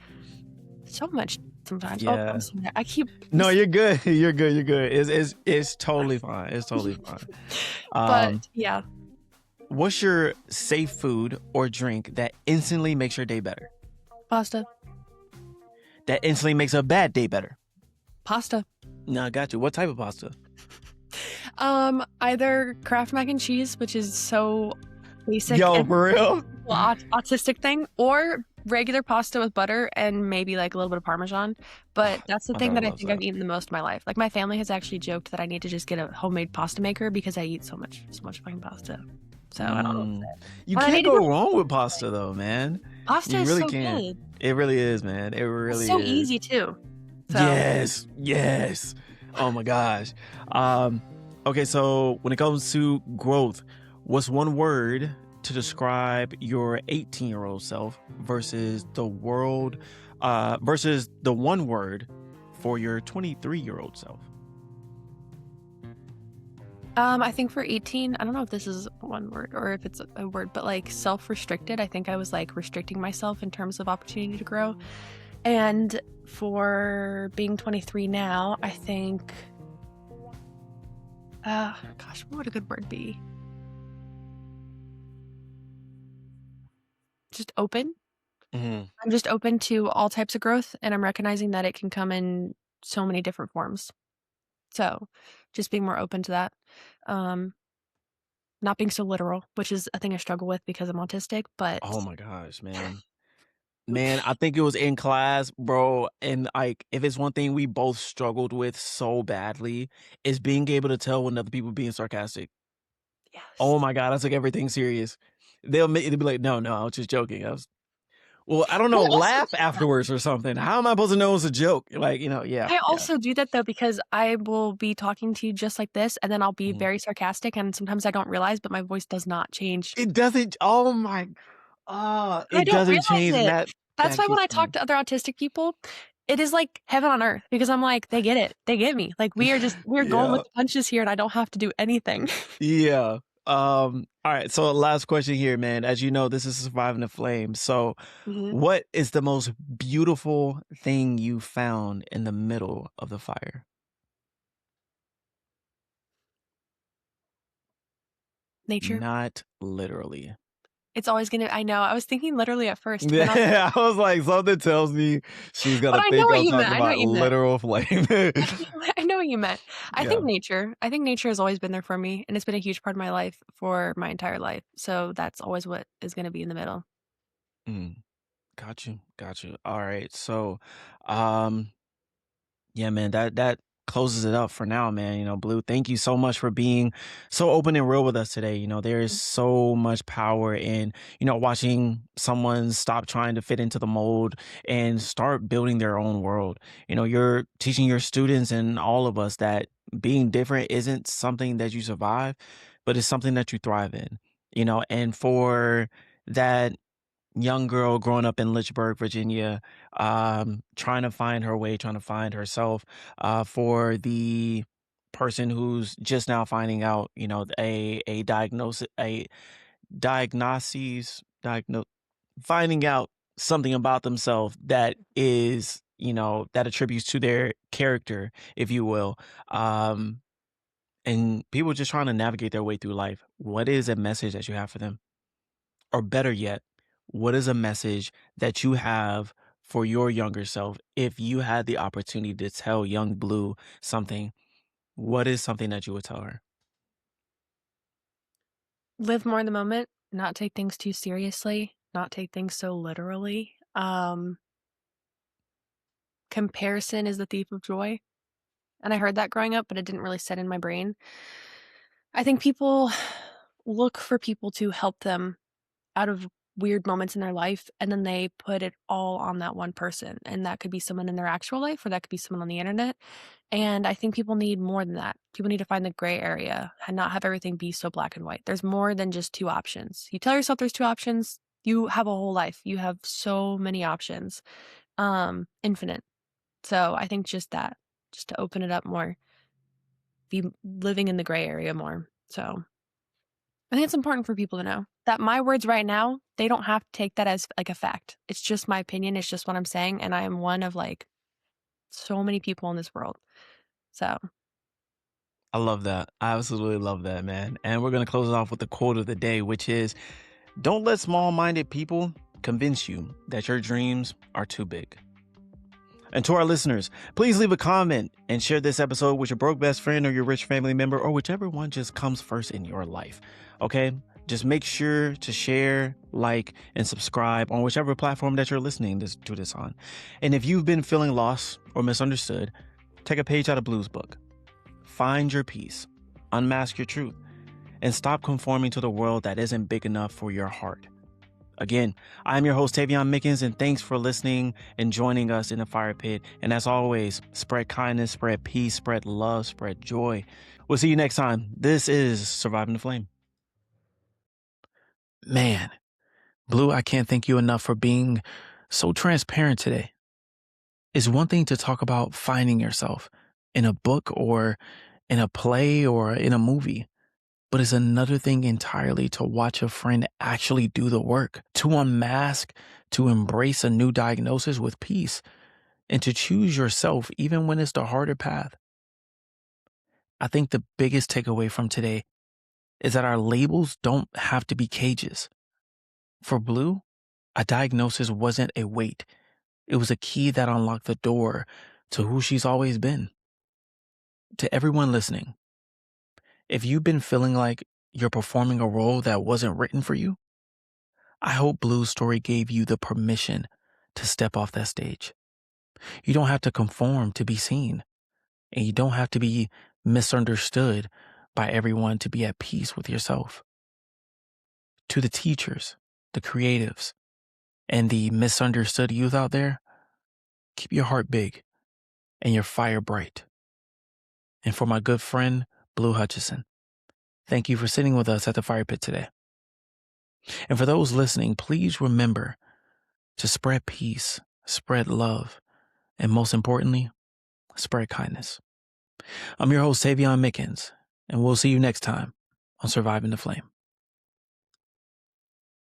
so much sometimes. Oh, Yeah. I'm sorry. I keep No, you're good. You're good. It's totally fine. It's totally fine. but yeah. What's your safe food or drink that instantly makes your day better? Pasta. That instantly makes a bad day better? Pasta. No, I got you. What type of pasta? Either Kraft mac and cheese, which is so basic Yo, and for real? autistic thing, or regular pasta with butter and maybe like a little bit of Parmesan. But that's the My thing daughter that I loves think that. I've eaten the most in my life. Like my family has actually joked that I need to just get a homemade pasta maker because I eat so much fucking pasta. So I don't know. What to say. You But I can't need to go wrong with pasta though, man. Pasta You is really so can't. good. It really is, man. It really It's so is. easy too. So Yes. Oh my gosh. Okay, so when it comes to growth, What's one word to describe your 18-year-old self versus the one word for your 23-year-old self? I think for 18, I don't know if this is one word or if it's a word, but like self-restricted. I think I was like restricting myself in terms of opportunity to grow. And for being 23 now, I think, gosh, what would a good word be? Just open. Mhm. I'm just open to all types of growth, and I'm recognizing that it can come in so many different forms. So just being more open to that. Um, Not being so literal, which is a thing I struggle with because I'm autistic, but Oh my gosh, man. Man, I think it was in class, bro. And like, if it's one thing we both struggled with so badly, is being able to tell when other people being sarcastic. yes. Oh my God, I took everything serious. They'll be like, no, I was just joking. I don't I know, also laugh do that. afterwards or something. How am I supposed to know it's a joke? Like, I yeah. also do that though because I will be talking to you just like this, and then I'll be Mhm. very sarcastic, and sometimes I don't realize, but my voice does not change. It doesn't, oh my, I it don't doesn't realize change. And it. That's that why when gets I talk me. to other autistic people, it is like heaven on earth because I'm like, they get it. They get me. Like we're going with Yeah. the punches here and I don't have to do anything. Yeah. All right. So last question here, man. As you know, this is surviving the flame. So Mhm. what is the most beautiful thing you found in the middle of the fire? Nature. Not literally. It's always gonna I know. I was thinking literally at first, but then I was Yeah, I was like, something tells me she's but gonna I know think what I'm you meant. talking I know about what you meant. literal flame. I know what you meant. I Yeah. think nature. I think nature has always been there for me, and it's been a huge part of my life for my entire life. So that's always what is gonna be in the middle. Mm, got you. Got you. All right. So, um, yeah, man, that closes it up for now, man. Blue, thank you so much for being so open and real with us today. There is so much power in, watching someone stop trying to fit into the mold and start building their own world. You're teaching your students and all of us that being different isn't something that you survive, but it's something that you thrive in. And for that young girl growing up in Lynchburg, Virginia, trying to find her way, trying to find herself. For the person who's just now finding out, a diagnosis, finding out something about themselves that is, that attributes to their character, if you will. Um, and people just trying to navigate their way through life. What is a message that you have for them? Or better yet, what is a message that you have for your younger self? If you had the opportunity to tell young Blue something, what is something that you would tell her? Live more in the moment, not take things too seriously, not take things so literally. Comparison is the thief of joy. And I heard that growing up, but it didn't really set in my brain. I think people look for people to help them out of weird moments in their life, and then they put it all on that one person. And that could be someone in their actual life, or that could be someone on the internet. And I think people need more than that. People need to find the gray area and not have everything be so black and white. There's more than just two options. You tell yourself there's two options, you have a whole life. You have so many options. Infinite. So I think just that, just to open it up more, be living in the gray area more. So I think it's important for people to know that my words right now, they don't have to take that as like a fact. It's just my opinion. It's just what I'm saying. And I am one of like so many people in this world. So I love that. I absolutely love that, man. And we're going to close it off with the quote of the day, which is, don't let small minded people convince you that your dreams are too big. And to our listeners, please leave a comment and share this episode with your broke best friend or your rich family member or whichever one just comes first in your life. Okay? Just make sure to share, like, and subscribe on whichever platform that you're listening to this on. And if you've been feeling lost or misunderstood, take a page out of Blue's book. Find your peace, unmask your truth, and stop conforming to the world that isn't big enough for your heart. Again, I'm your host, Taveion Mickens, and thanks for listening and joining us in the fire pit. And as always, spread kindness, spread peace, spread love, spread joy. We'll see you next time. This is Surviving the Flame. Man, Blue, I can't thank you enough for being so transparent today. It's one thing to talk about finding yourself in a book or in a play or in a movie, but it's another thing entirely to watch a friend actually do the work, to unmask, to embrace a new diagnosis with peace, and to choose yourself even when it's the harder path. I think the biggest takeaway from today is that our labels don't have to be cages. For Blue, a diagnosis wasn't a weight. It was a key that unlocked the door to who she's always been. To everyone listening, if you've been feeling like you're performing a role that wasn't written for you, I hope Blue's story gave you the permission to step off that stage. You don't have to conform to be seen, and you don't have to be misunderstood by everyone to be at peace with yourself. To the teachers, the creatives, and the misunderstood youth out there, keep your heart big and your fire bright. And for my good friend, Blue Hutchinson, thank you for sitting with us at the fire pit today. And for those listening, please remember to spread peace, spread love, and most importantly, spread kindness. I'm your host, Taveion Mickens, and we'll see you next time on Surviving the Flame.